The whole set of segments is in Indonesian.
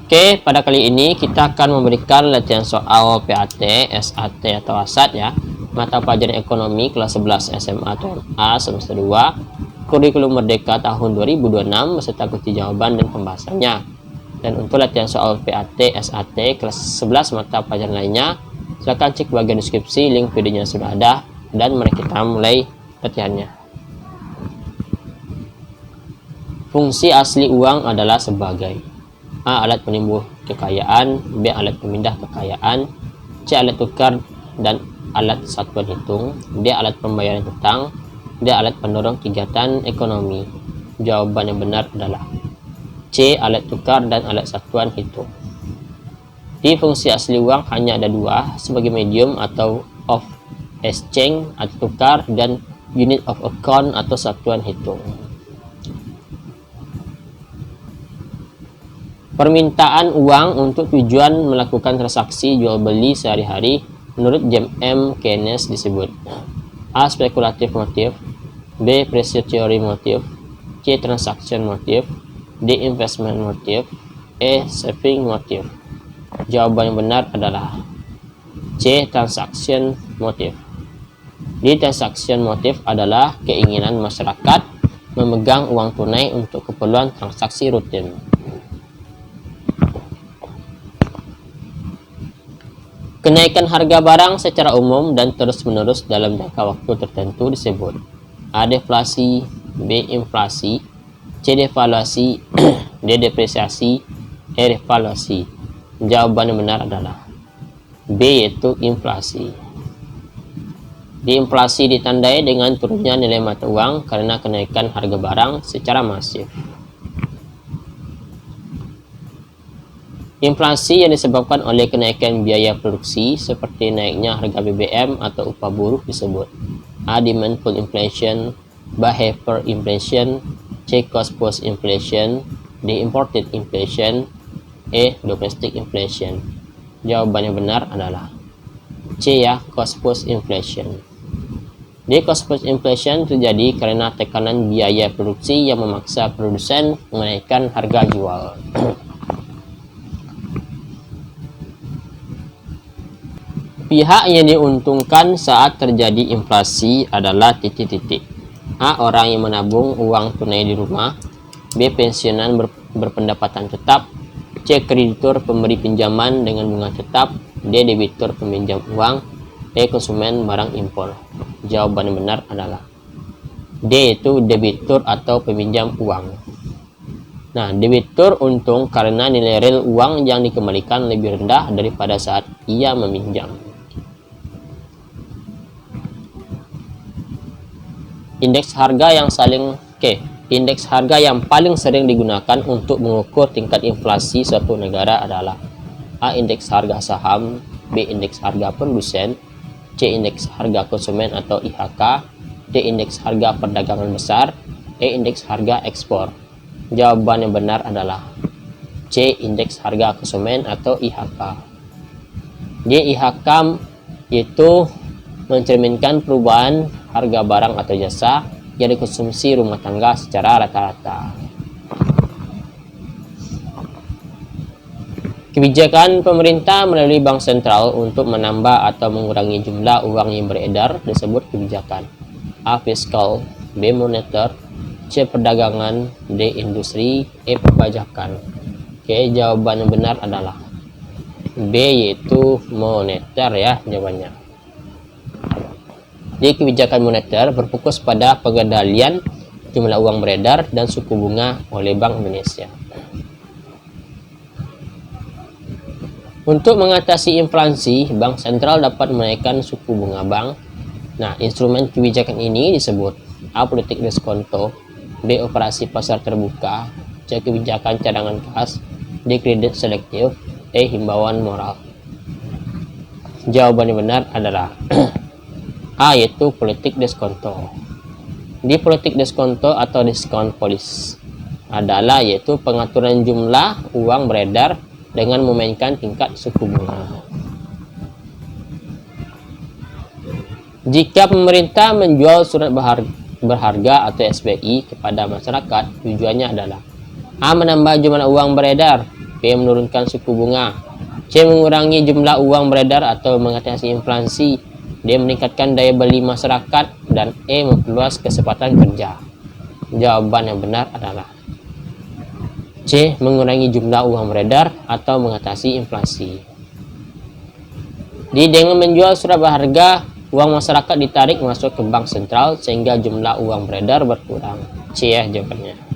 Oke, pada kali ini kita akan memberikan latihan soal PAT, SAT atau ASAT ya. Mata pelajaran ekonomi kelas 11 SMA tahun A semester 2, kurikulum merdeka tahun 2026 beserta kunci jawaban dan pembahasannya. Dan untuk latihan soal PAT, SAT kelas 11 mata pelajaran lainnya, silahkan cek bagian deskripsi, link videonya sudah ada, dan mari kita mulai latihannya. Fungsi asli uang adalah sebagai A. Alat penimbuh kekayaan, B. Alat pemindah kekayaan, C. Alat tukar dan alat satuan hitung, D. Alat pembayaran hutang, D. Alat pendorong kegiatan ekonomi. Jawaban yang benar adalah C. Alat tukar dan alat satuan hitung. Di fungsi asli uang hanya ada dua, sebagai medium atau of exchange atau tukar, dan unit of account atau satuan hitung. Permintaan uang untuk tujuan melakukan transaksi jual beli sehari-hari menurut James M. Keynes disebut A. Spekulatif motif, B. Pressure theory motif, C. Transaction motif, D. Investment motif, E. Saving motif. Jawaban yang benar adalah C. Transaction motif. Di transaction motif adalah keinginan masyarakat memegang uang tunai untuk keperluan transaksi rutin. Kenaikan harga barang secara umum dan terus-menerus dalam jangka waktu tertentu disebut A. Deflasi, B. Inflasi, C. Devaluasi, D. Depresiasi, E. Revaluasi. Jawaban yang benar adalah B, yaitu inflasi. Inflasi ditandai dengan turunnya nilai mata uang karena kenaikan harga barang secara masif. Inflasi yang disebabkan oleh kenaikan biaya produksi seperti naiknya harga BBM atau upah buruh disebut A. Demand pull inflation, B. hyperinflation, C. Cost push inflation, D. Imported inflation, E. Domestic inflation. Jawaban yang benar adalah C ya, cost push inflation. Di cost push inflation terjadi karena tekanan biaya produksi yang memaksa produsen menaikkan harga jual. Pihak yang diuntungkan saat terjadi inflasi adalah titik-titik. A. Orang yang menabung uang tunai di rumah, B. Pensiunan berpendapatan tetap, C. Kreditur pemberi pinjaman dengan bunga tetap, D. Debitur peminjam uang, E. Konsumen barang impor. Jawaban yang benar adalah D, yaitu debitur atau peminjam uang. Nah, debitur untung karena nilai real uang yang dikembalikan lebih rendah daripada saat ia meminjam. Indeks harga yang paling sering digunakan untuk mengukur tingkat inflasi suatu negara adalah A. Indeks harga saham, B. Indeks harga produsen, C. Indeks harga konsumen atau IHK, D. Indeks harga perdagangan besar, E. Indeks harga ekspor. Jawaban yang benar adalah C. Indeks harga konsumen atau IHK. D. IHK itu mencerminkan perubahan harga barang atau jasa yang dikonsumsi rumah tangga secara rata-rata. Kebijakan pemerintah melalui bank sentral untuk menambah atau mengurangi jumlah uang yang beredar disebut kebijakan A. Fiskal, B. Moneter, C. Perdagangan, D. Industri, E. Perpajakan. Oke, jawaban yang benar adalah B, yaitu moneter ya jawabannya. Di kebijakan moneter berfokus pada pengendalian jumlah uang beredar dan suku bunga oleh Bank Indonesia. Untuk mengatasi inflasi, bank sentral dapat menaikkan suku bunga bank. Nah, instrumen kebijakan ini disebut A. Politik diskonto, B. Operasi pasar terbuka, C. Kebijakan cadangan kas, D. Kredit selektif, E. Himbauan moral. Jawaban yang benar adalah A, yaitu politik diskonto. Di politik diskonto atau discount policy adalah yaitu pengaturan jumlah uang beredar dengan memainkan tingkat suku bunga. Jika pemerintah menjual surat berharga atau SBI kepada masyarakat, tujuannya adalah A. Menambah jumlah uang beredar, B. B. Menurunkan suku bunga. C. Mengurangi jumlah uang beredar atau mengatasi inflasi. D. Meningkatkan daya beli masyarakat. Dan E. Memperluas kesempatan kerja. Jawaban yang benar adalah C. Mengurangi jumlah uang beredar atau mengatasi inflasi. Dengan menjual surat berharga, uang masyarakat ditarik masuk ke bank sentral sehingga jumlah uang beredar berkurang. C ya jawabannya.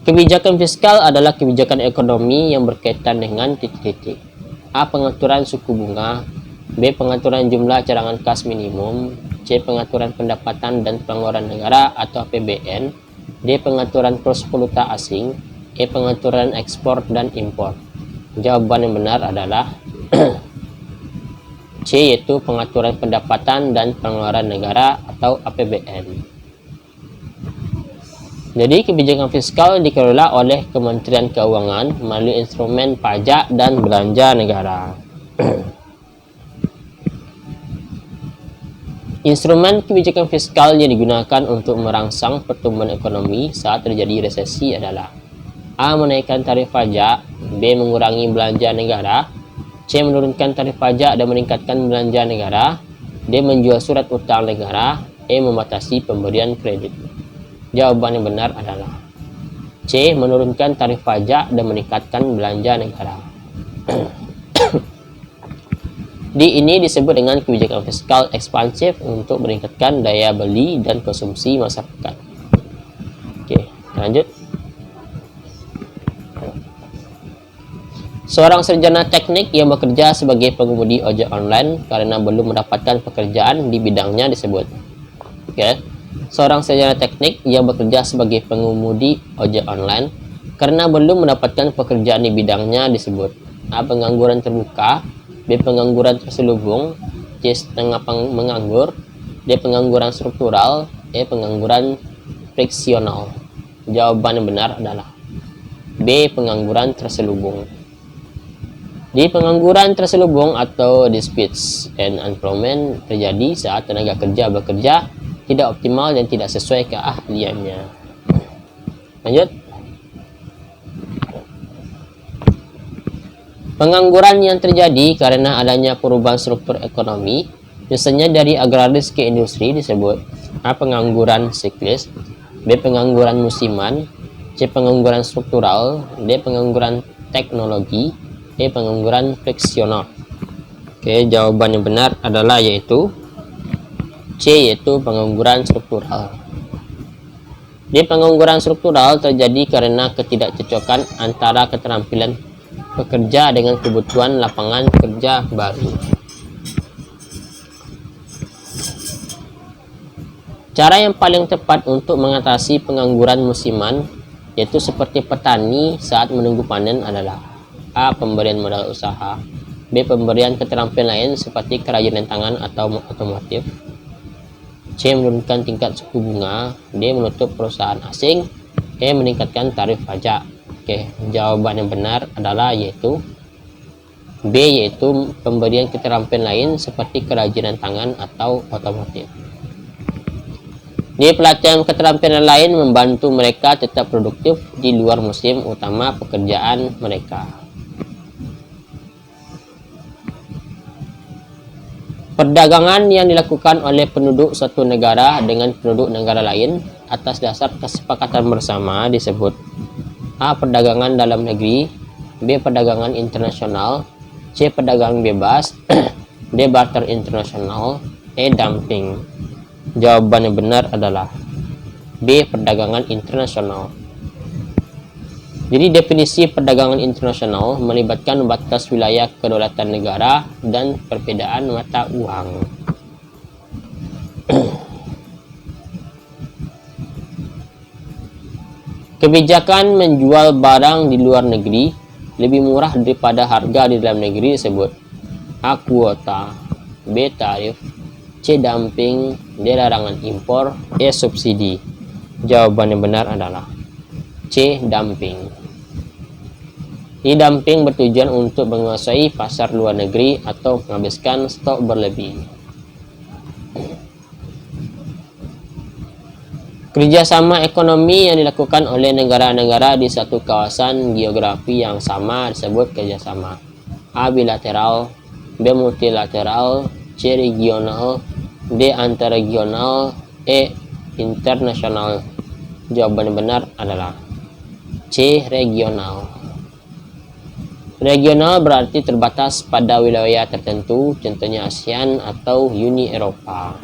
Kebijakan fiskal adalah kebijakan ekonomi yang berkaitan dengan titik-titik. A. Pengaturan suku bunga. B. Pengaturan jumlah cadangan kas minimum. C. Pengaturan pendapatan dan pengeluaran negara atau APBN. D. Pengaturan kurs valuta asing. E. Pengaturan ekspor dan impor. Jawaban yang benar adalah C, yaitu pengaturan pendapatan dan pengeluaran negara atau APBN. Jadi kebijakan fiskal dikelola oleh Kementerian Keuangan melalui instrumen pajak dan belanja negara. Instrumen kebijakan fiskal yang digunakan untuk merangsang pertumbuhan ekonomi saat terjadi resesi adalah A. Menaikkan tarif pajak. B. Mengurangi belanja negara. C. Menurunkan tarif pajak dan meningkatkan belanja negara. D. Menjual surat utang negara. E. Membatasi pemberian kredit. Jawaban yang benar adalah C. Menurunkan tarif pajak dan meningkatkan belanja negara. Ini disebut dengan kebijakan fiskal ekspansif untuk meningkatkan daya beli dan konsumsi masyarakat. Oke, lanjut. Seorang sarjana teknik yang bekerja sebagai pengemudi ojek online karena belum mendapatkan pekerjaan di bidangnya disebut. Oke. Seorang sarjana teknik yang bekerja sebagai pengemudi ojek online karena belum mendapatkan pekerjaan di bidangnya disebut A. Pengangguran terbuka. B. Pengangguran terselubung. C. Setengah menganggur. D. Pengangguran struktural. E. Pengangguran friksional. Jawaban yang benar adalah B. Pengangguran terselubung. Di pengangguran terselubung atau disputes and unemployment terjadi saat tenaga kerja bekerja tidak optimal dan tidak sesuai keahliannya. Lanjut. Pengangguran yang terjadi karena adanya perubahan struktur ekonomi, misalnya dari agraris ke industri disebut A. Pengangguran siklis. B. Pengangguran musiman. C. Pengangguran struktural. D. Pengangguran teknologi. E. Pengangguran friksional. Oke, jawaban yang benar adalah yaitu C, yaitu pengangguran struktural. Di pengangguran struktural terjadi karena ketidakcocokan antara keterampilan pekerja dengan kebutuhan lapangan kerja baru. Cara yang paling tepat untuk mengatasi pengangguran musiman, yaitu seperti petani saat menunggu panen adalah A. Pemberian modal usaha. B. Pemberian keterampilan lain seperti kerajinan tangan atau otomotif. C. Menurunkan tingkat suku bunga. D. Menutup perusahaan asing. E. Meningkatkan tarif pajak. Oke, jawaban yang benar adalah yaitu B, yaitu pemberian keterampilan lain seperti kerajinan tangan atau otomotif. Di pelatihan keterampilan lain membantu mereka tetap produktif di luar musim utama pekerjaan mereka. Perdagangan yang dilakukan oleh penduduk suatu negara dengan penduduk negara lain atas dasar kesepakatan bersama disebut A. Perdagangan dalam negeri. B. Perdagangan internasional. C. Perdagangan bebas. D. Barter internasional. E. Dumping. Jawaban yang benar adalah B. Perdagangan internasional. Jadi definisi perdagangan internasional melibatkan batas wilayah kedaulatan negara dan perbedaan mata uang. Kebijakan menjual barang di luar negeri lebih murah daripada harga di dalam negeri disebut A. Kuota. B. Tarif. C. Dumping. D. Larangan impor. E. Subsidi. Jawaban yang benar adalah C. Dumping. Dumping bertujuan untuk menguasai pasar luar negeri atau menghabiskan stok berlebih. Kerjasama ekonomi yang dilakukan oleh negara-negara di satu kawasan geografi yang sama disebut kerjasama. A. Bilateral, B. Multilateral, C. Regional, D. Antarregional, E. Internasional. Jawaban yang benar adalah C. Regional. Regional berarti terbatas pada wilayah tertentu, contohnya ASEAN atau Uni Eropa.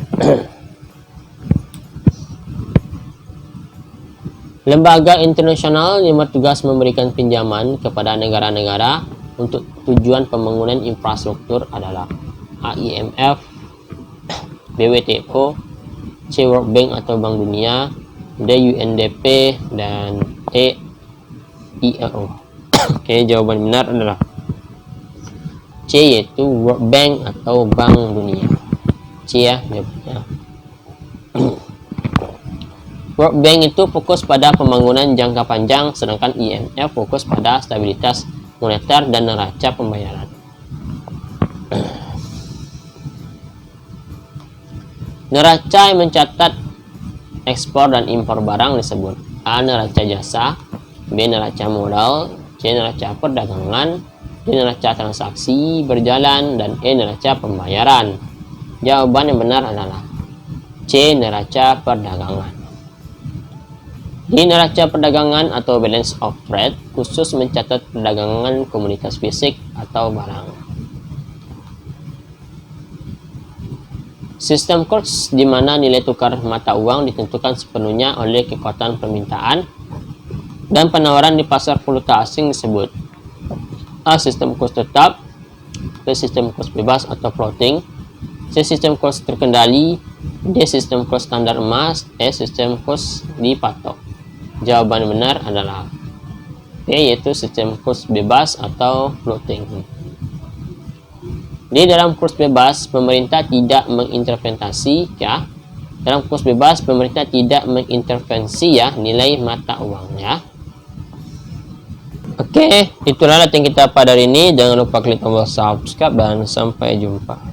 Lembaga internasional yang bertugas memberikan pinjaman kepada negara-negara untuk tujuan pembangunan infrastruktur adalah A. IMF, B. WTO, C. World Bank atau Bank Dunia, D. UNDP, dan E. ILO. Oke, jawaban benar adalah C, yaitu World Bank atau Bank Dunia. C ya jawabannya. World Bank itu fokus pada pembangunan jangka panjang, sedangkan IMF fokus pada stabilitas moneter dan neraca pembayaran. Neraca yang mencatat ekspor dan impor barang disebut A. Neraca jasa, B. Neraca modal, C. Neraca perdagangan, D. Neraca transaksi berjalan, dan E. Neraca pembayaran. Jawaban yang benar adalah C. Neraca perdagangan. Di neraca perdagangan atau balance of trade khusus mencatat perdagangan komoditas fisik atau barang. Sistem kurs di mana nilai tukar mata uang ditentukan sepenuhnya oleh kekuatan permintaan dan penawaran di pasar valuta asing disebut A. Sistem kurs tetap, B. Sistem kurs bebas atau floating, C. Sistem kurs terkendali, D. Sistem kurs standar emas, E. Sistem kurs dipatok. Jawaban benar adalah B, yaitu sistem kurs bebas atau floating. Di dalam kurs bebas, pemerintah tidak mengintervensi ya. Dalam kurs bebas, pemerintah tidak mengintervensi ya nilai mata uang ya. Oke, itulah latihan kita pada hari ini. Jangan lupa klik tombol subscribe dan sampai jumpa.